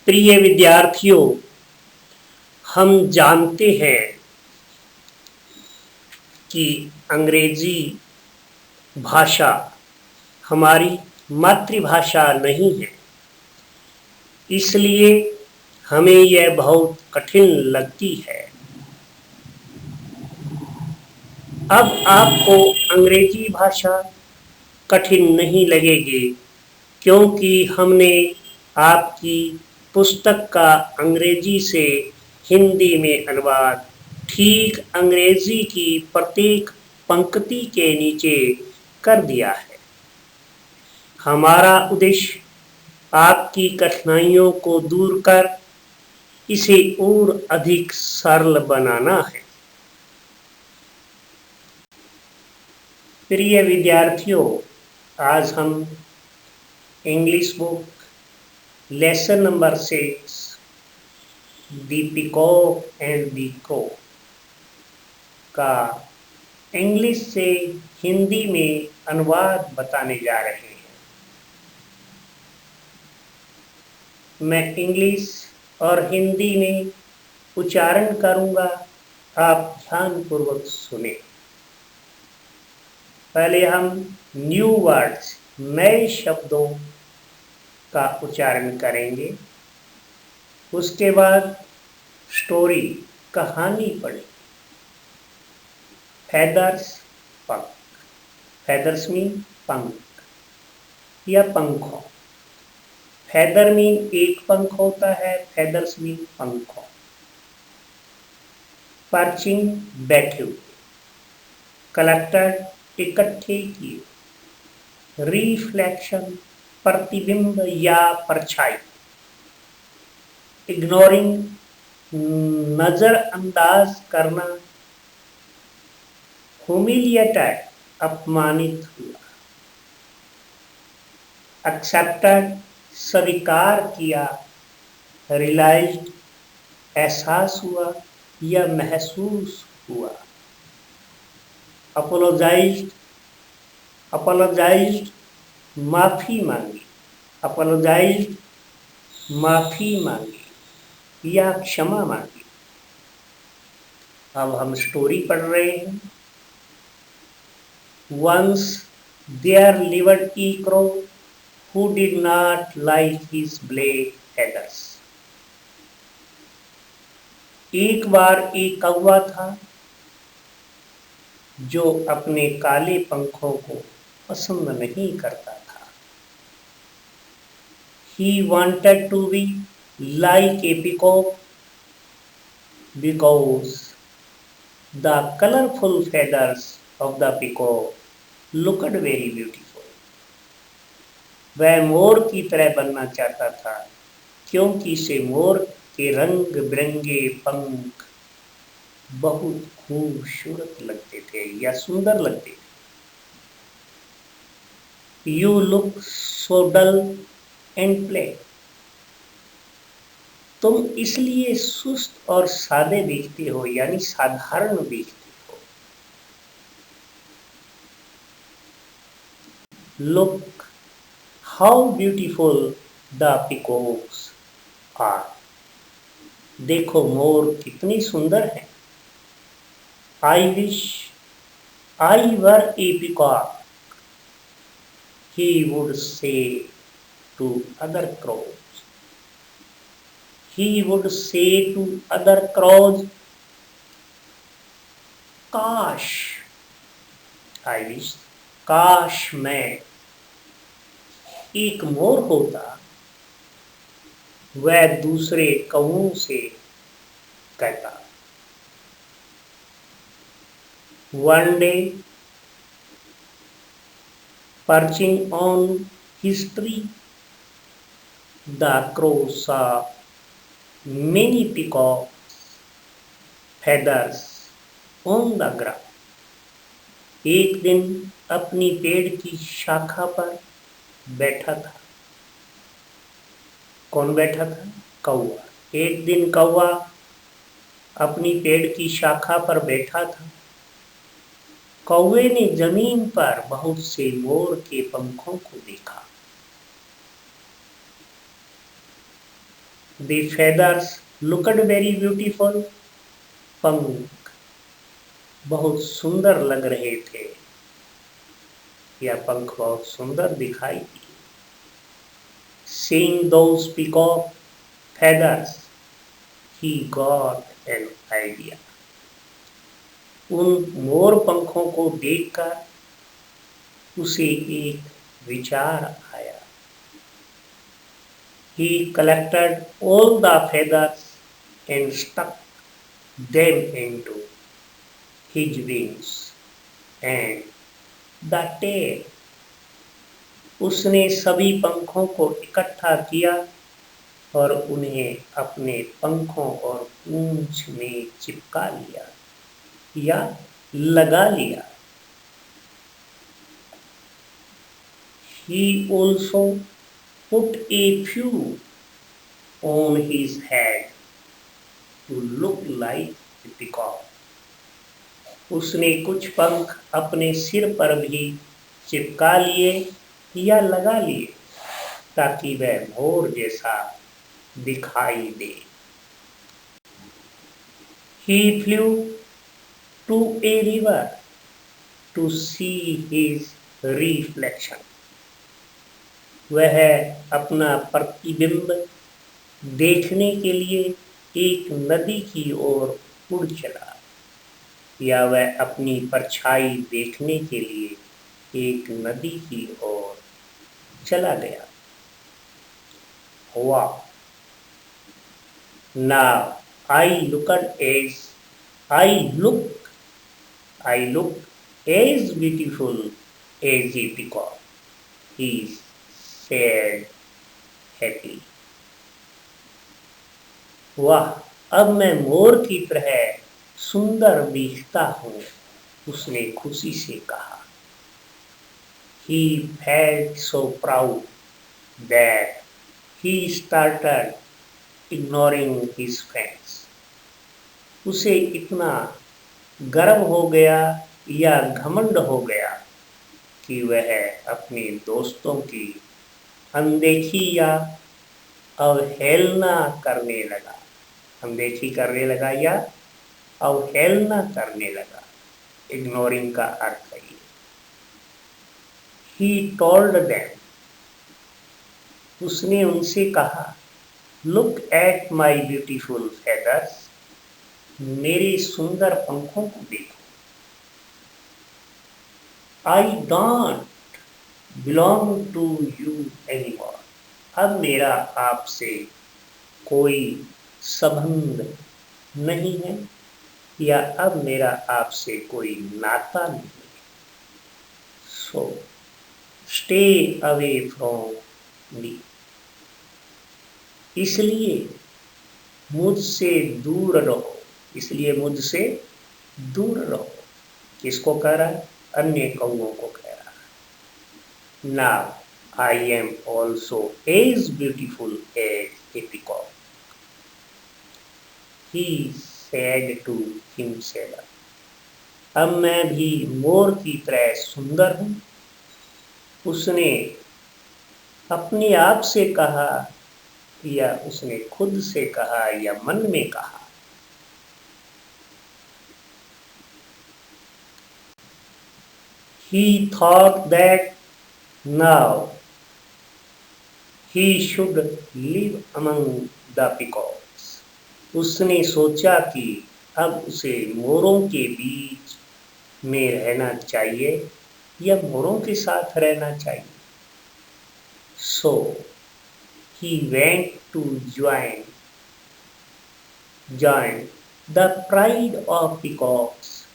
प्रिय विद्यार्थियों, हम जानते हैं कि अंग्रेजी भाषा हमारी मातृभाषा नहीं है, इसलिए हमें यह बहुत कठिन लगती है। अब आपको अंग्रेजी भाषा कठिन नहीं लगेगी, क्योंकि हमने आपकी पुस्तक का अंग्रेजी से हिंदी में अनुवाद ठीक अंग्रेजी की प्रत्येक पंक्ति के नीचे कर दिया है। हमारा उद्देश्य आपकी कठिनाइयों को दूर कर इसे और अधिक सरल बनाना है। प्रिय विद्यार्थियों, आज हम English book lesson number 6 the peacock and the crow का इंग्लिश से हिंदी में अनुवाद बताने जा रहे हैं। मैं इंग्लिश और हिंदी में उच्चारण करूंगा, आप ध्यानपूर्वक सुने। पहले हम न्यू वर्ड्स नए शब्दों का उच्चारण करेंगे। उसके बाद स्टोरी कहानी पढ़ेंगे। फेदर्स पंख, फेदर्स मीन पंख या पंखों। फेदर मीन एक पंख होता है, फेदर्स मीन पंखों। पर्चिंग बैठे हुए, कलेक्टेड इकट्ठे किए, रिफ्लेक्शन प्रतिबिंब या परछाई, इग्नोरिंग नजरअंदाज करना, ह्यूमिलिएटेड अपमानित हुआ, एक्सेप्टेड स्वीकार किया, रियलाइज्ड एहसास हुआ या महसूस हुआ, अपोलोजाइज्ड माफी मांगी, अपोलोजाइज्ड माफी मांगी या क्षमा मांगी। अब हम स्टोरी पढ़ रहे हैं। Once there lived a crow who did not like his black feathers. एक बार एक कौवा था जो अपने काले पंखों को पसंद नहीं करता था। He wanted to be like a peacock because the colorful feathers of the peacock looked very beautiful. वह मोर की तरह बनना चाहता था, क्योंकि इसे मोर के रंग बिरंगे पंख बहुत खूबसूरत लगते थे या सुंदर लगते थे। You look so dull and plain. तुम इसलिए सुस्त और सादे दिखते हो, यानी साधारण दिखते हो। Look how beautiful the peacocks are. देखो मोर कितनी सुंदर है। I wish I were a peacock, he would say to other crows. He would say to other crows, काश, I wish, काश मैं एक मोर होता, वह दूसरे कौओं से कहता। One day, perching on his tree, the crow saw many peacocks' feathers on the ground. एक दिन अपनी पेड़ की शाखा पर बैठा था। कौन बैठा था? कौवा। एक दिन कौवा अपनी पेड़ की शाखा पर बैठा था। कौवे ने जमीन पर बहुत से मोर के पंखों को देखा। The feathers looked very beautiful. पंख बहुत सुंदर लग रहे थे या पंख बहुत सुंदर दिखाई दिए. Seeing those peacock feathers, he got an idea. उन मोर पंखों को देखकर उसे एक विचार आया. He collected all the feathers and stuck them into his wings and the tail. उसने सभी पंखों को इकट्ठा किया और उन्हें अपने पंखों और पूंछ में चिपका लिया या लगा लिया. He also put a few on his head to look like a peacock. उसने कुछ पंख अपने सिर पर भी चिपका लिए या लगा लिए ताकि वह मोर जैसा दिखाई दे. He flew to a river to see his reflection. वह अपना प्रतिबिंब देखने के लिए एक नदी की ओर उड़ चला या वह अपनी परछाई देखने के लिए एक नदी की ओर चला गया. Wow! Now I look as beautiful as a peacock. He said happily. वाह, अब मैं मोर की तरह सुंदर दिखता हूँ, उसने खुशी से कहा. He felt so proud that he started ignoring his friends. उसे इतना गर्व हो गया या घमंड हो गया कि वह अपने दोस्तों की अनदेखी या अवहेलना करने लगा. अनदेखी करने लगा या अवहेलना करने लगा. इग्नोरिंग का अर्थ है. He told them, उसने उनसे कहा, Look at my beautiful feathers. मेरे सुंदर पंखों को देखो. I don't belong to you anymore. अब मेरा आपसे कोई संबंध नहीं है या अब मेरा आपसे कोई नाता नहीं है. So stay away from me. इसलिए मुझसे दूर रहो. इसलिए मुझसे दूर रहो. किसको कह रहा है? अन्य कौओं को कह रहा है. Now I am also as beautiful as a peacock. He said to himself. अब मैं भी मोर की तरह सुंदर हूँ, उसने अपने आप से कहा या उसने खुद से कहा या मन में कहा. He thought that now he should live among the peacocks. उसने सोचा कि अब उसे मोरों के बीच में रहना चाहिए या मोरों के साथ रहना चाहिए. So he went to join the pride of peacocks,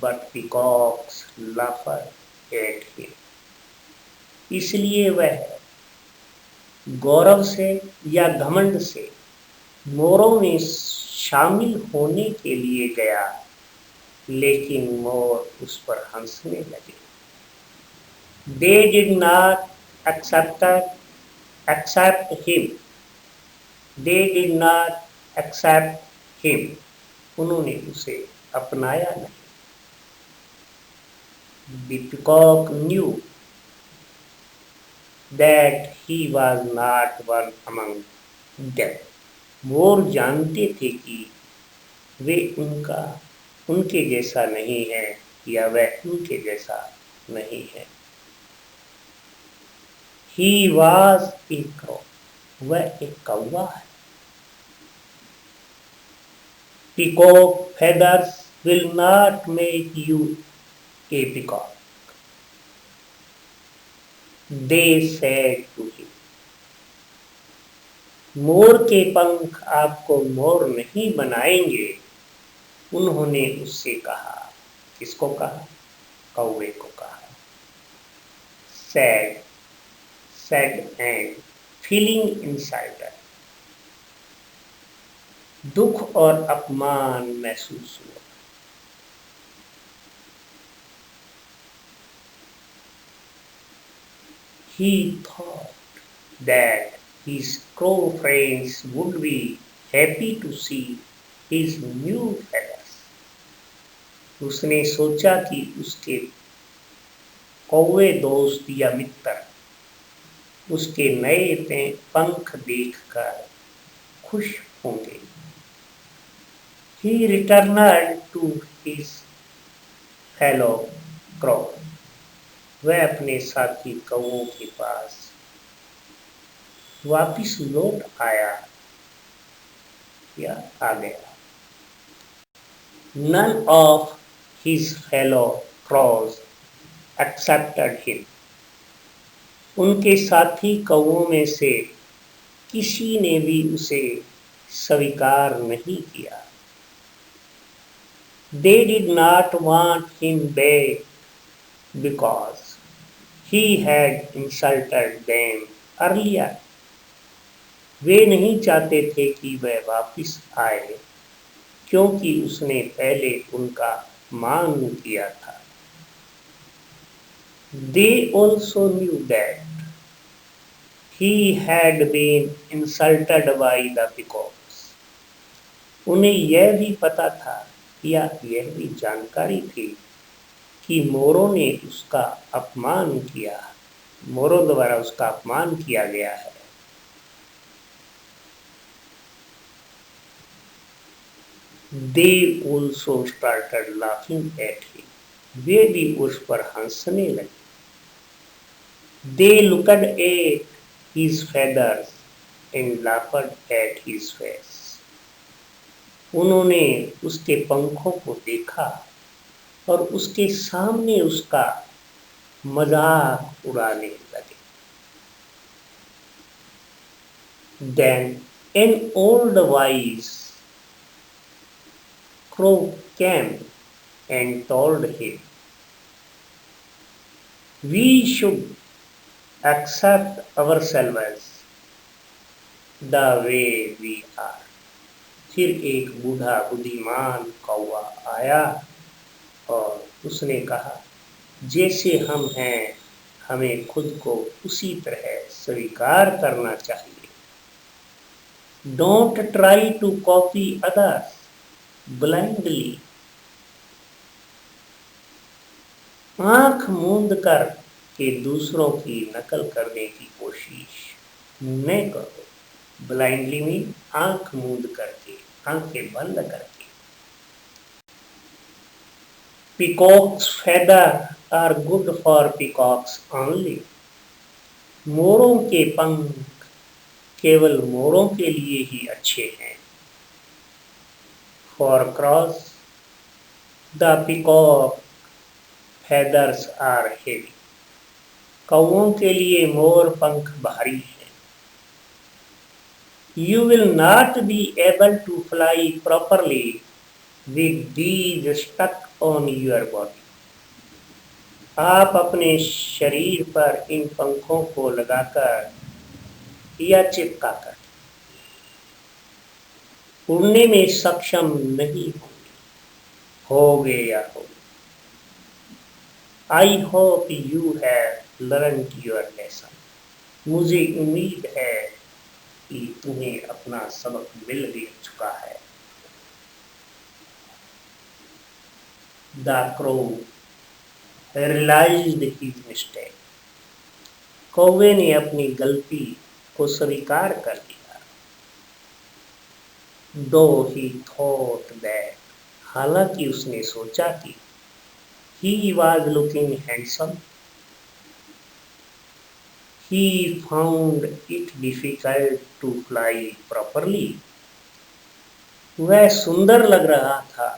but peacocks laughed at him. इसलिए वह गौरव से या घमंड से मोरों में शामिल होने के लिए गया, लेकिन मोर उस पर हंसने लगे. They did not accept him. They did not accept him. उन्होंने उसे अपनाया नहीं. The peacock knew that he was not one among them. मोर जानते थे कि वे उनके जैसा नहीं है या वह उनके जैसा नहीं है। He was a crow. वह एक कौवा है। Peacock feathers will not make you a peacock. They said to him. मोर के पंख आपको मोर नहीं बनाएंगे, उन्होंने उससे कहा। किसको कहा? कौवे को कहा। Sad, sad and feeling insulted. दुख और अपमान महसूस हुआ। He thought that his crow friends would be happy to see his new feathers. उसने सोचा कि उसके कौवे दोस्त या मित्र उसके नए पंख देखकर खुश होंगे। He returned to his fellow crow. वह अपने साथी कौवों के पास वापिस लौट आया या आ गया। None of his fellow crows accepted him. उनके साथी कौवों में से किसी ने भी उसे स्वीकार नहीं किया। They did not want him back because he had insulted them earlier. वे नहीं चाहते थे कि वह वापिस आए क्योंकि उसने पहले उनका मान किया था। They also knew that he had been insulted by the peacocks. उन्हें यह भी पता था या यह भी जानकारी थी कि मोरों ने उसका अपमान किया, मोरों द्वारा उसका अपमान किया गया है। They also started laughing at him. वे भी उस पर हंसने लगे। They looked at his feathers and laughed at his face. उन्होंने उसके पंखों को देखा और उसके सामने उसका मजाक उड़ाने लगे। Then an old wise crow came and told him, we should accept ourselves the way we are. फिर एक बूढ़ा बुद्धिमान कौवा आया और उसने कहा, जैसे हम हैं हमें खुद को उसी तरह स्वीकार करना चाहिए। Don't try to copy others blindly. आंख मूंद कर के दूसरों की नकल करने की कोशिश न करो। ब्लाइंडली में आंख मूंद करके, आंखें बंद करके। Peacock's feathers are good for peacocks only. मोरों के पंख केवल मोरों के लिए ही अच्छे हैं। For crows, the peacock feathers are heavy. कौवों के लिए मोर पंख भारी हैं। You will not be able to fly properly with these stuck on your body. आप अपने शरीर पर इन पंखों को लगाकर या चिपकाकर उड़ने में सक्षम नहीं होगे या होगे। I hope you have learned your lesson. मुझे उम्मीद है कि तुम्हें अपना सबक मिल भी चुका है। The crow realized his mistake. कौवे ने अपनी गलती को स्वीकार कर लिया। दो ही थॉट दैट, हालांकि उसने सोचा कि he was looking handsome, he found it difficult to fly properly. वह सुंदर लग रहा था,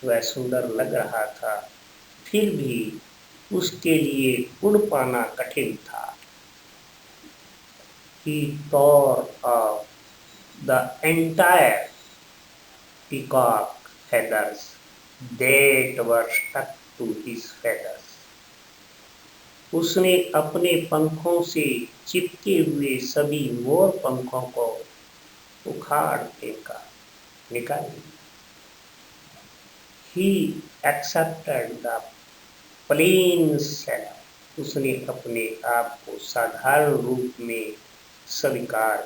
वह सुंदर लग रहा था, फिर भी उसके लिए उड़ पाना कठिन था। He tore off the entire peacock feathers that were stuck to his feathers. उसने अपने पंखों से चिपके हुए सभी मोर पंखों को उखाड़ फेंका, निकाल दिया। He accepted the plain self. उसने अपने आप को साधारण रूप में स्वीकार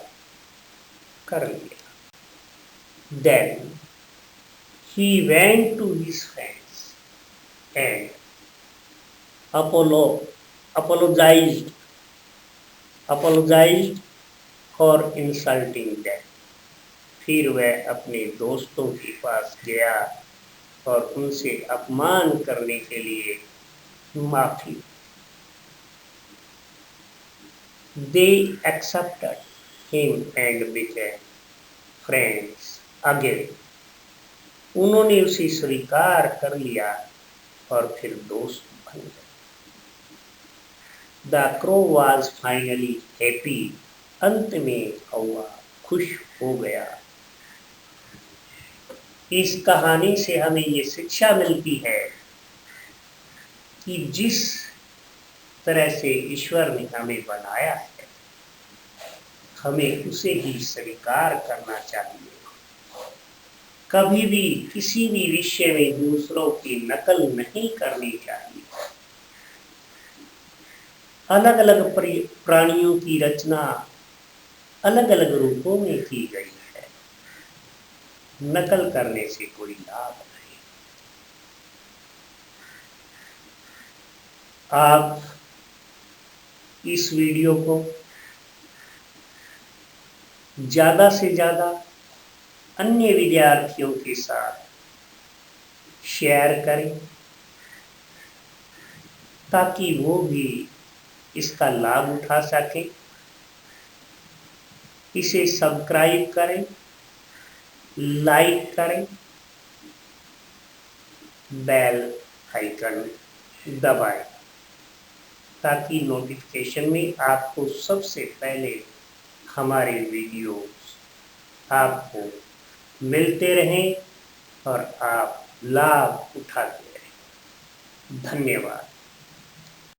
कर लिया। Then he went to his friends and apologized for insulting them. फिर वह अपने दोस्तों के पास गया और उनसे अपमान करने के लिए माफी। They accepted him and became friends again. उन्होंने उसे स्वीकार कर लिया और फिर दोस्त बन गए। The crow was finally happy. अंत में कौवा खुश हो गया। इस कहानी से हमें ये शिक्षा मिलती है कि जिस तरह से ईश्वर ने हमें बनाया है, हमें उसे ही स्वीकार करना चाहिए। कभी भी किसी भी विषय में दूसरों की नकल नहीं करनी चाहिए। अलग अलग प्राणियों की रचना अलग अलग रूपों में की गई है, नकल करने से कोई लाभ नहीं। आप इस वीडियो को ज़्यादा से ज़्यादा अन्य विद्यार्थियों के साथ शेयर करें ताकि वो भी इसका लाभ उठा सके। इसे सब्सक्राइब करें, लाइक करें, बेल आइकन दबाएं ताकि नोटिफिकेशन में आपको सबसे पहले हमारे वीडियोस आपको मिलते रहें और आप लाभ उठाते रहें। धन्यवाद।